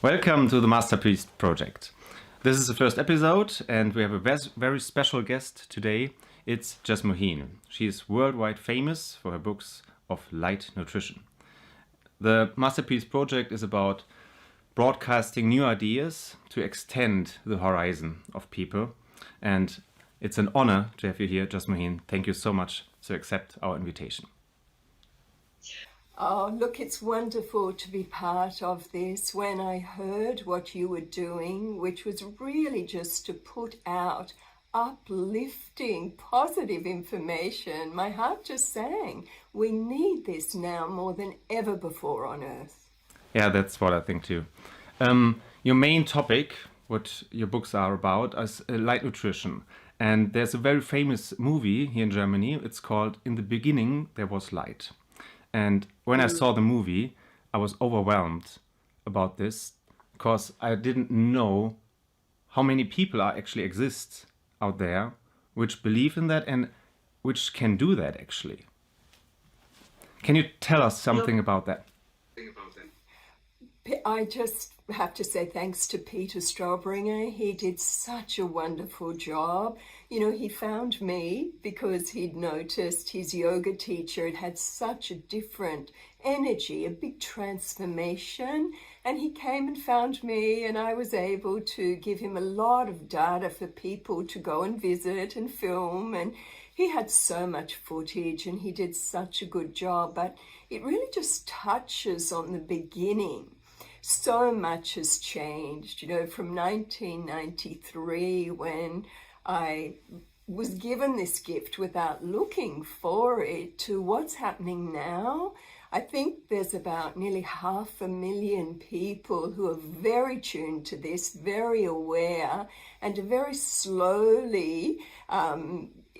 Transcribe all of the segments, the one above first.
Welcome to the Masterpiece Project. This is the first episode and we have a very special guest today. It's Jess Mohine. She is worldwide famous for her books of light nutrition. The Masterpiece Project is about broadcasting new ideas to extend the horizon of people. And it's an honor to have you here, Jess Mohine. Thank you so much to accept our invitation. Oh, look, it's wonderful to be part of this. When I heard what you were doing, which was really just to put out uplifting, positive information, my heart just sang. We need this now more than ever before on Earth. Yeah, that's what I think too. Your main topic, what your books are about, is light nutrition. And there's a very famous movie here in Germany. It's called In the Beginning, There Was Light. And when I saw the movie, I was overwhelmed about this because I didn't know how many people actually exist out there which believe in that and which can do that actually. Can you tell us something about that? I just have to say thanks to Peter Staubringer. He did such a wonderful job. You know, he found me because he'd noticed his yoga teacher had such a different energy, a big transformation. And he came and found me and I was able to give him a lot of data for people to go and visit and film. And he had so much footage and he did such a good job. But it really just touches on the beginning. So much has changed, you know, from 1993 when I was given this gift without looking for it to what's happening now. I think there's about nearly 500,000 people who are very tuned to this, very aware, and are very slowly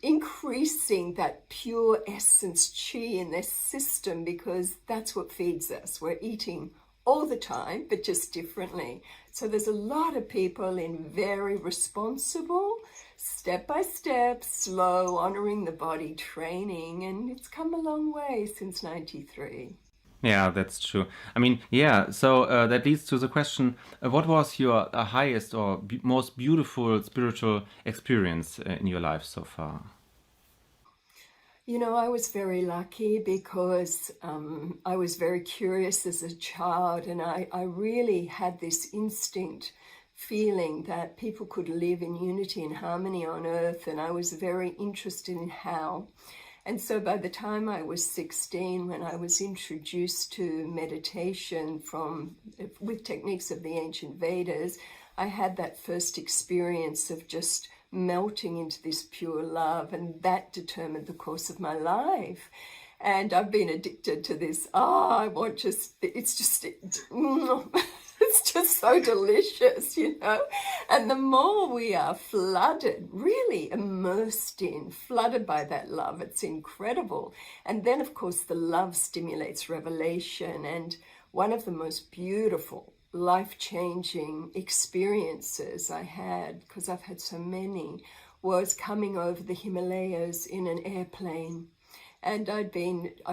increasing that pure essence chi in their system because that's what feeds us. We're eating all the time, but just differently. So there's a lot of people in very responsible, step-by-step, slow, honoring the body training, and it's come a long way since 93. Yeah, that's true. I mean, yeah, so that leads to the question, what was your highest or most beautiful spiritual experience in your life so far? You know, I was very lucky because I was very curious as a child and I really had this instinct feeling that people could live in unity and harmony on Earth, and I was very interested in how. And so by the time I was 16, when I was introduced to meditation with techniques of the ancient Vedas, I had that first experience of just melting into this pure love, and that determined the course of my life. And I've been addicted to this. It's just so delicious, you know. And the more we are flooded, really immersed in, flooded by that love, it's incredible. And then, of course, the love stimulates revelation. And one of the most beautiful life-changing experiences I had, because I've had so many, was coming over the Himalayas in an airplane. And I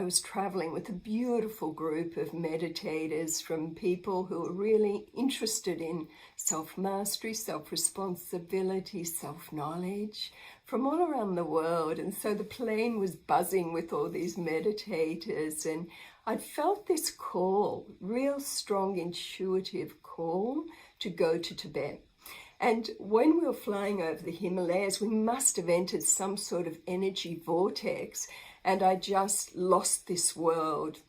was traveling with a beautiful group of meditators from people who were really interested in self-mastery, self-responsibility, self-knowledge from all around the world. And so the plane was buzzing with all these meditators, and I felt this call, real strong intuitive call to go to Tibet. And when we were flying over the Himalayas, we must have entered some sort of energy vortex, and I just lost this world.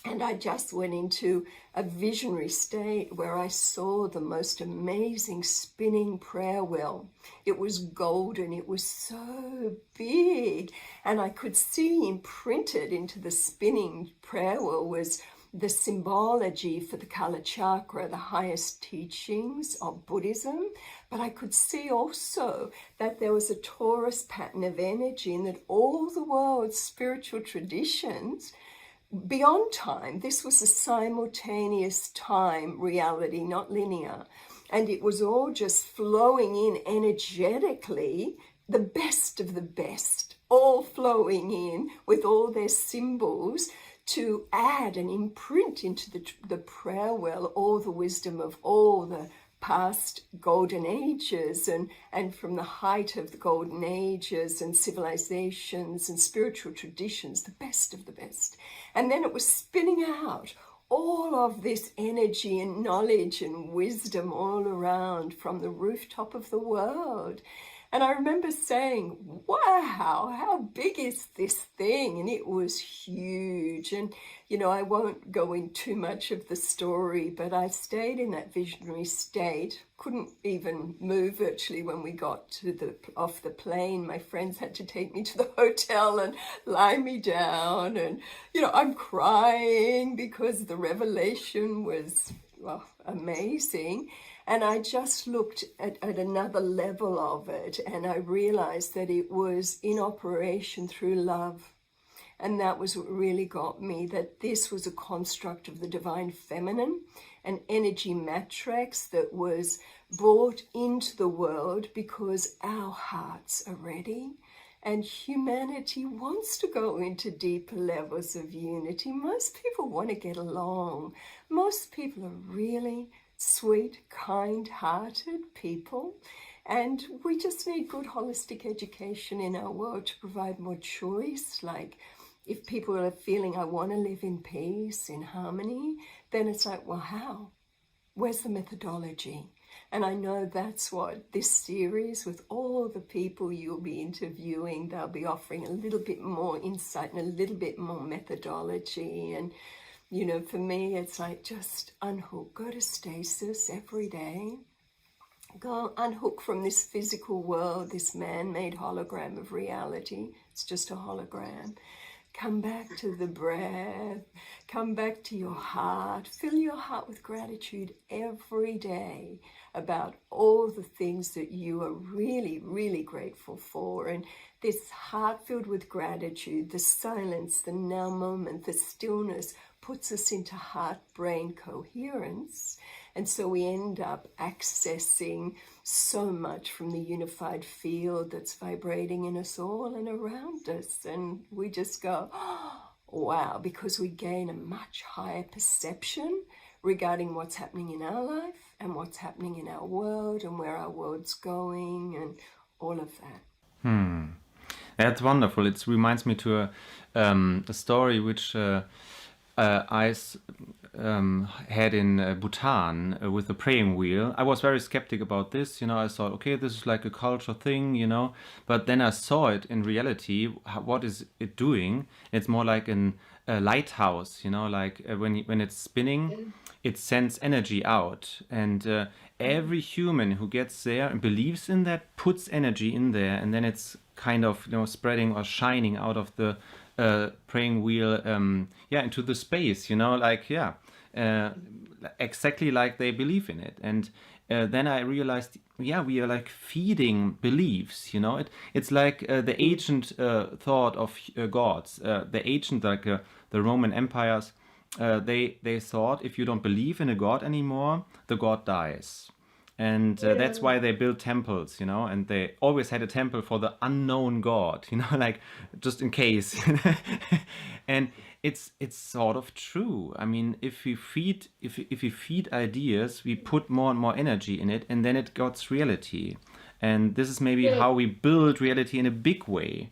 And I just went into a visionary state where I saw the most amazing spinning prayer wheel. It was golden, it was so big, and I could see imprinted into the spinning prayer wheel was the symbology for the Kala Chakra, the highest teachings of Buddhism. But I could see also that there was a torus pattern of energy and that all the world's spiritual traditions beyond time, this was a simultaneous time reality, not linear. And it was all just flowing in energetically, the best of the best, all flowing in with all their symbols to add and imprint into the prayer well all the wisdom of all the past golden ages, and from the height of the golden ages and civilizations and spiritual traditions, the best of the best. And then it was spinning out all of this energy and knowledge and wisdom all around from the rooftop of the world. And I remember saying, wow, how big is this thing? And it was huge. And, you know, I won't go into too much of the story, but I stayed in that visionary state, couldn't even move virtually when we got to off the plane. My friends had to take me to the hotel and lie me down. And, you know, I'm crying because the revelation was, well, amazing. And I just looked at another level of it, and I realized that it was in operation through love. And that was what really got me, that this was a construct of the divine feminine, an energy matrix that was brought into the world because our hearts are ready. And humanity wants to go into deeper levels of unity. Most people want to get along. Most people are really sweet, kind-hearted people, and we just need good holistic education in our world to provide more choice. Like, if people are feeling, I want to live in peace, in harmony, then it's like, well, how? Where's the methodology? And I know that's what this series, with all the people you'll be interviewing, they'll be offering a little bit more insight and a little bit more methodology. And you know, for me, it's like just unhook, go to stasis every day. Go unhook from this physical world, this man-made hologram of reality. It's just a hologram. Come back to the breath. Come back to your heart. Fill your heart with gratitude every day about all the things that you are really, really grateful for. And this heart filled with gratitude, the silence, the now moment, the stillness, puts us into heart-brain coherence. And so we end up accessing so much from the unified field that's vibrating in us all and around us. And we just go, oh, wow, because we gain a much higher perception regarding what's happening in our life and what's happening in our world and where our world's going and all of that. That's wonderful. It reminds me to a story which I had in Bhutan with the praying wheel. I was very skeptic about this. You know, I thought, okay, this is like a culture thing, you know. But then I saw it in reality. What is it doing? It's more like a lighthouse, you know, like when it's spinning, it sends energy out. And every human who gets there and believes in that puts energy in there. And then it's kind of, you know, spreading or shining out of the praying wheel into the space, you know, like exactly like they believe in it. And then I realized, we are like feeding beliefs, you know. It's like the ancient thought of gods, the ancient, like the Roman empires, they thought if you don't believe in a god anymore, the god dies. And that's why they built temples, you know, and they always had a temple for the unknown god, you know, like just in case. And it's sort of true. I mean, if we feed ideas, we put more and more energy in it, and then it gets reality. And this is maybe how we build reality in a big way.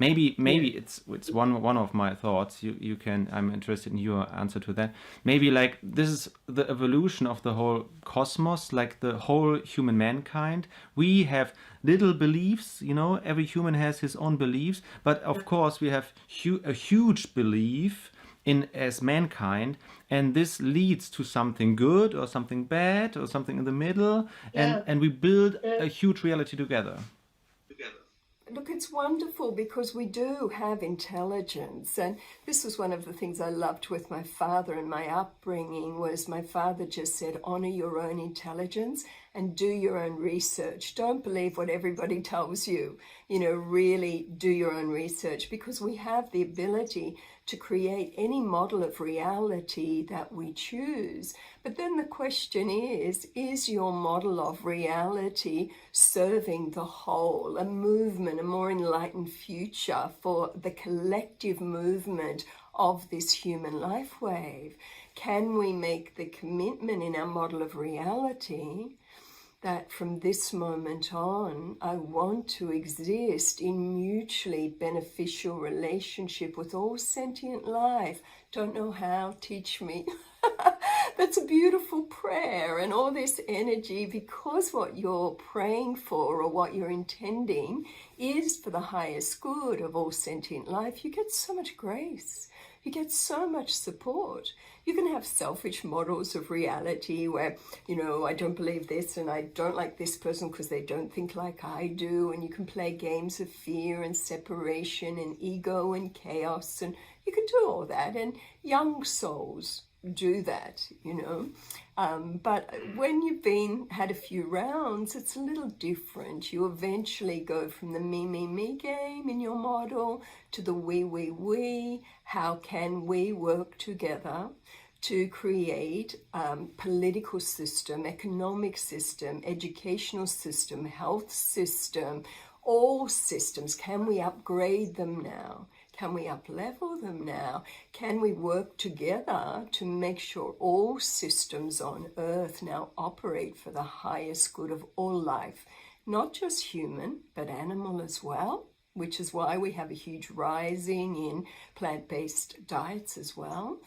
Maybe it's one of my thoughts. You can, I'm interested in your answer to that. Maybe like this is the evolution of the whole cosmos, like the whole human mankind. We have little beliefs, you know, every human has his own beliefs, but of course we have a huge belief in as mankind, and this leads to something good or something bad or something in the middle, and we build a huge reality together. Look, it's wonderful because we do have intelligence, and this was one of the things I loved with my father and my upbringing. Was my father just said, honor your own intelligence and do your own research. Don't believe what everybody tells you, you know, really do your own research, because we have the ability to create any model of reality that we choose. But then the question is your model of reality serving the whole, a movement, a more enlightened future for the collective movement of this human life wave? Can we make the commitment in our model of reality that from this moment on, I want to exist in mutually beneficial relationship with all sentient life? Don't know how, teach me. That's a beautiful prayer, and all this energy, because what you're praying for or what you're intending is for the highest good of all sentient life, you get so much grace. You get so much support. You can have selfish models of reality where, I don't believe this and I don't like this person because they don't think like I do. And you can play games of fear and separation and ego and chaos. And you can do all that. And young souls do that, but when you've had a few rounds, it's a little different. You eventually go from the me game in your model to the we. How can we work together to create political system, economic system, educational system, health system, all systems? Can we upgrade them now? Can we up-level them now? Can we work together to make sure all systems on Earth now operate for the highest good of all life? Not just human, but animal as well, which is why we have a huge rising in plant-based diets as well.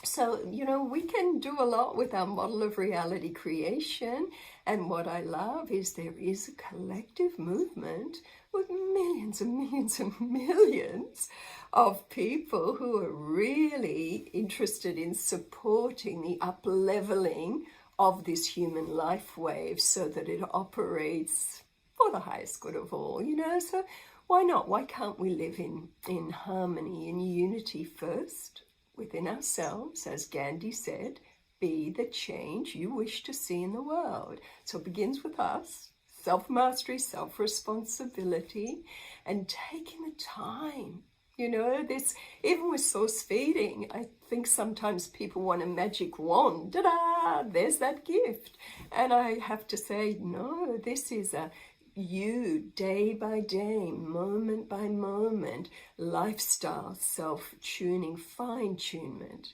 So, we can do a lot with our model of reality creation. And what I love is there is a collective movement with millions and millions and millions of people who are really interested in supporting the up-leveling of this human life wave so that it operates for the highest good of all, So why not? Why can't we live in harmony, in unity first within ourselves, as Gandhi said, be the change you wish to see in the world. So it begins with us, self-mastery, self-responsibility, and taking the time. This, even with source feeding, I think sometimes people want a magic wand. Ta-da! There's that gift. And I have to say, no, this is you day by day, moment by moment, lifestyle, self-tuning, fine-tunement.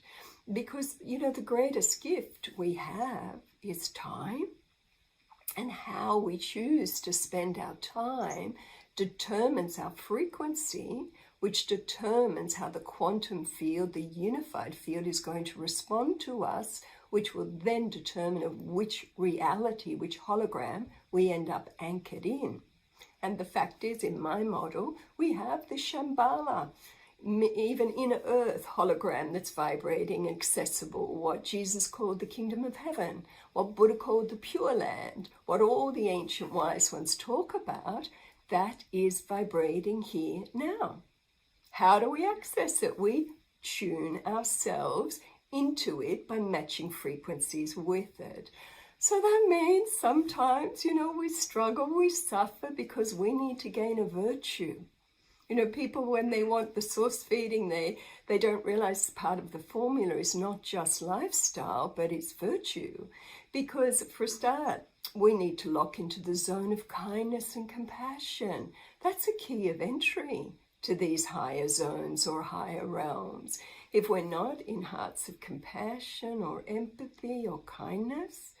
Because, the greatest gift we have is time. And how we choose to spend our time determines our frequency, which determines how the quantum field, the unified field, is going to respond to us, which will then determine of which reality, which hologram we end up anchored in. And the fact is, in my model, we have the Shambhala, even inner earth hologram that's vibrating, accessible, what Jesus called the kingdom of heaven, what Buddha called the pure land, what all the ancient wise ones talk about, that is vibrating here now. How do we access it? We tune ourselves into it by matching frequencies with it. So that means sometimes, we struggle, we suffer because we need to gain a virtue. People, when they want the source feeding, they don't realize part of the formula is not just lifestyle, but it's virtue. Because for a start, we need to lock into the zone of kindness and compassion. That's a key of entry to these higher zones or higher realms. If we're not in hearts of compassion or empathy or kindness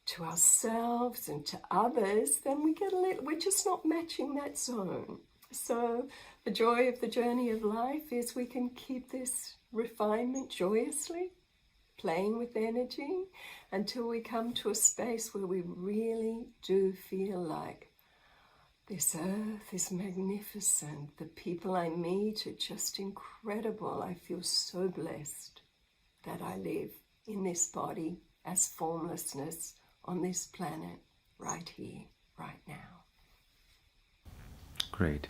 to ourselves and to others, then we're just not matching that zone. So the joy of the journey of life is we can keep this refinement joyously, playing with energy, until we come to a space where we really do feel like this earth is magnificent. The people I meet are just incredible. I feel so blessed that I live in this body as formlessness on this planet right here, right now. Great.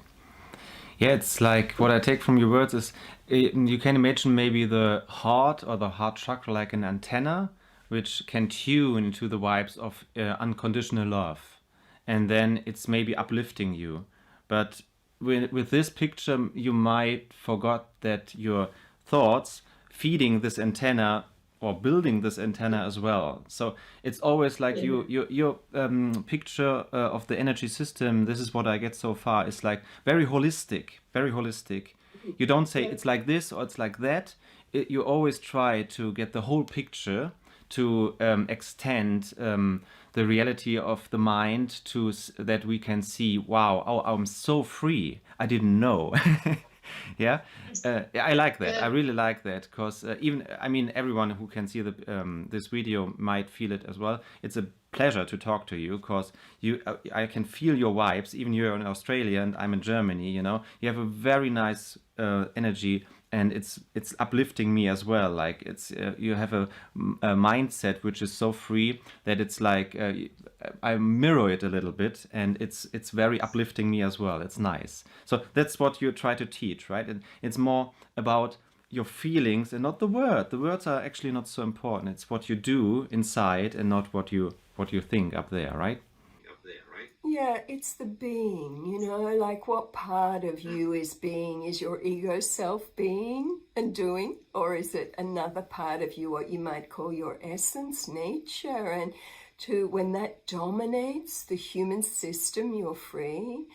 Yeah, it's like what I take from your words is you can imagine maybe the heart or the heart chakra like an antenna which can tune to the vibes of unconditional love. And then it's maybe uplifting you. But with this picture, you might forgot that your thoughts feeding this antenna or building this antenna as well. So it's always like your picture of the energy system, this is what I get so far, is like very holistic, you don't say it's like this or it's like that. You always try to get the whole picture, to extend the reality of the mind to that we can see, wow, oh, I'm so free, I didn't know. Yeah, yeah, I like that. I Yeah. really like that because even, I mean, everyone who can see the this video might feel it as well. It's a pleasure to talk to you because I can feel your vibes. Even you're in Australia and I'm in Germany. You know, you have a very nice energy, and it's uplifting me as well. Like it's you have a mindset which is so free that it's like I mirror it a little bit, and it's very uplifting me as well. It's nice. So that's what you try to teach, right? And it's more about your feelings and not the word. The words are actually not so important. It's what you do inside and not what you think up there, right? Yeah, it's the being, you know, like what part of you is being? Is your ego self being and doing? Or is it another part of you, what you might call your essence, nature? And to when that dominates the human system, you're free.